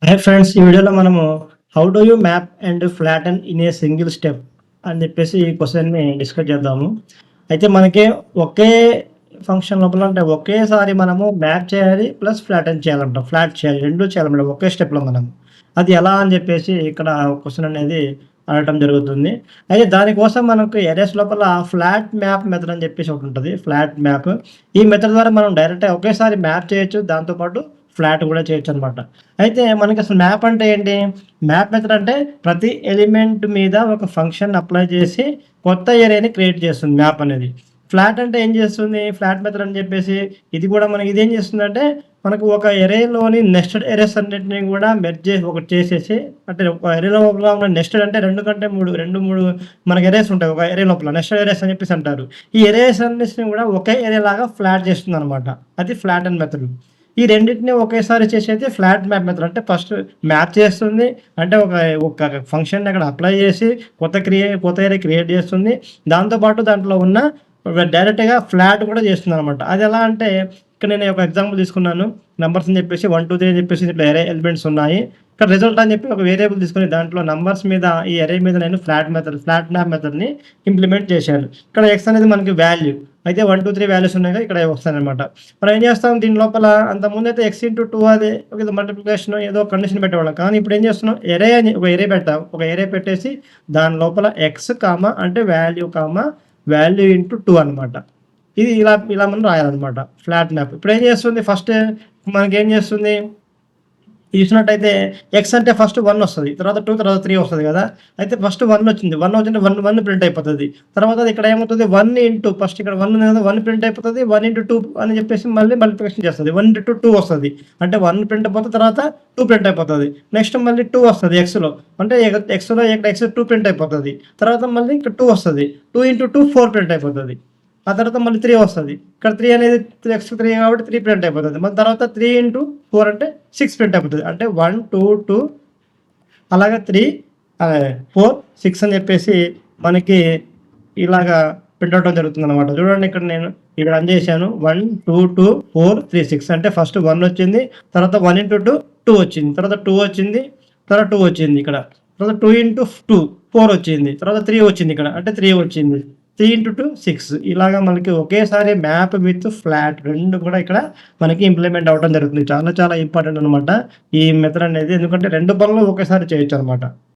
Hi friends, ఈ వీడియోలో మనము how do you map and flatten in a single step అని చెప్పేసి ఈ క్వశ్చన్ని డిస్కస్ చేద్దాము. అయితే మనకి ఒకే ఫంక్షన్ లోపల అంటే ఒకేసారి మనము మ్యాప్ చేయాలి ప్లస్ ఫ్లాటెన్ చేయాలంట. ఫ్లాట్ చేయాలి, 2 చేయాలన్నమాట ఒకే స్టెప్‌లో మనం. అది ఎలా అని చెప్పేసి ఇక్కడ క్వశ్చన్ అనేది అడగటం జరుగుతుంది. అయితే దానికోసం మనకు ఎరేస్ లోపల ఫ్లాట్ మ్యాప్ మెథడ్ అని చెప్పేసి ఒకటి ఉంటది. Flat map. ఈ మెథడ్ ద్వారా మనం డైరెక్ట్‌గా ఒకేసారి మ్యాప్ చేయొచ్చు. దాంతో పాటు ఫ్లాట్ కూడా చేయొచ్చనమాట. అయితే మనకసలు మ్యాప్ అంటే ఏంటి? మ్యాప్ మెథడ్ అంటే ప్రతి ఎలిమెంట్ మీద ఒక ఫంక్షన్ అప్లై చేసి కొత్త ఏరియాని క్రియేట్ చేస్తుంది మ్యాప్ అనేది. ఫ్లాట్ అంటే ఏం చేస్తుంది? ఫ్లాట్ మెథడ్ అని చెప్పేసి ఇది కూడా మనకి ఇదేం చేస్తుందంటే మనకు ఒక ఎరేలోని నెస్టెడ్ ఎరేస్ అన్నిటిని కూడా మెర్జ్ చేసి ఒకటి చేసేసి అంటే ఒక ఎరే లోపల ఉన్న నెస్టెడ్ అంటే 2 కంటే 3 మనకి ఎరేస్ ఉంటాయి. ఒక ఎరే లోపల నెస్టెడ్ ఎరేస్ అని చెప్పేసి అంటారు. ఈ ఎరేస్ అన్నిటిని కూడా ఒకే ఎరే లాగా ఫ్లాట్ చేస్తుందనమాట. అది ఫ్లాటెన్ మెథడ్. ఈ రెండిటిని ఒకేసారి చేసేది ఫ్లాట్ మ్యాప్ మెథడ్. అంటే ఫస్ట్ మ్యాప్ చేస్తుంది. అంటే ఒక ఫంక్షన్‌ని అక్కడ అప్లై చేసి కొత్త ఏరియా క్రియేట్ చేస్తుంది. దాంతో పాటు దాంట్లో ఉన్న డైరెక్ట్‌గా ఫ్లాట్ కూడా చేస్తుందనమాట. అది ఎలా అంటే ఇక్కడ నేను ఒక ఎగ్జాంపుల్ తీసుకున్నాను. నంబర్స్ అని చెప్పేసి 1, 2, 3 అని చెప్పేసి ఇట్లా ఎరే ఎలిమెంట్స్ ఉన్నాయి. ఇక్కడ రిజల్ట్ అని చెప్పి ఒక వేరియబుల్ తీసుకొని దాంట్లో నంబర్స్ మీద ఈ ఎరే మీద నేను ఫ్లాట్ మ్యాప్ మెథడ్‌ని ఇంప్లిమెంట్ చేశాను. ఇక్కడ x అనేది మనకి వాల్యూ. అయితే 1, 2, 3 వాల్యూస్ ఉన్నాయి కదా! ఇక్కడ వస్తాయన్నమాట. మనం ఏం చేస్తాం దీని లోపల అంతకుముందైతే x ఇంటూ 2 అది ఏదో మల్టిప్లికేషన్ ఏదో కండిషన్ పెట్టేవాళ్ళం. కానీ ఇప్పుడు ఏం చేస్తున్నాం ఎరే అని ఒక ఎరే పెట్టాం. ఒక ఎరే పెట్టేసి దాని లోపల x అంటే వాల్యూ ఇంటూ 2 అనమాట. ఇది ఇలా మనం రాయాలన్నమాట ఫ్లాట్ మ్యాప్. ఇప్పుడు ఏం చేస్తుంది ఫస్ట్ మనకేం చేస్తుంది చూసినట్టయితే ఎక్స్ అంటే ఫస్ట్ 1 వస్తది. తర్వాత 2, తర్వాత 3 వస్తది కదా! అయితే ఫస్ట్ 1 వచ్చింది. 1 వచ్చింటే 1 ప్రింట్ అయిపోతది. తర్వాత అది ఇక్కడ ఏమవుతది 1 ఇంటూ ఫస్ట్ ఇక్కడ 1 ఉంది కదా! 1 ప్రింట్ అయిపోతది. 1 ఇంటూ 2 అని చెప్పేసి మళ్ళీ మల్టిప్లికేషన్ చేస్తది. 1 ఇంటూ 2 వస్తది. అంటే 1 ప్రింట్ అయిపోతది. తర్వాత 2 ప్రింట్ అయిపోతది. నెక్స్ట్ మళ్ళీ 2 వస్తది ఎక్స్‌లో. అంటే ఎక్స్‌లో ఇక్కడ x 2 ప్రింట్ అయిపోతది. తర్వాత మళ్ళీ ఇక్కడ 2 వస్తది. 2 ఇంటూ 2 4 ప్రింట్ అయిపోతది. ఆ తర్వాత మళ్ళీ 3 వస్తది. ఇక్కడ 3 అనేది x3 కాబట్టి 3 ప్రింట్ అయిపోతది. మళ్ళీ తర్వాత 3 ఇంటూ 4 అంటే 6 ప్రింట్ అయిపోతది. అంటే 1, 2, 2 అలాగే 3 4, 6 అని చెప్పేసి మనకి ఇలాగా ప్రింట్ అవ్వడం జరుగుతుందనమాట. చూడండి ఇక్కడ రన్ చేశాను. 1, 2, 2, 4, 3, 6 అంటే ఫస్ట్ 1 వచ్చింది. తర్వాత 1 ఇంటూ 2 2 వచ్చింది. తర్వాత 2 వచ్చింది. తర్వాత 2 వచ్చింది ఇక్కడ. తర్వాత 2 ఇంటూ 2 4 వచ్చింది. తర్వాత 3 వచ్చింది ఇక్కడ. అంటే 3 వచ్చింది. 3 ఇంటూ 2 6 ఇలాగా మనకి ఒకేసారి మ్యాప్ విత్ ఫ్లాట్ 2 కూడా ఇక్కడ మనకి ఇంప్లిమెంట్ అవ్వడం జరుగుతుంది. చాలా చాలా ఇంపార్టెంట్ అనమాట ఈ మెథడ్ అనేది. ఎందుకంటే 2 పనులు ఒకేసారి చేయొచ్చనమాట.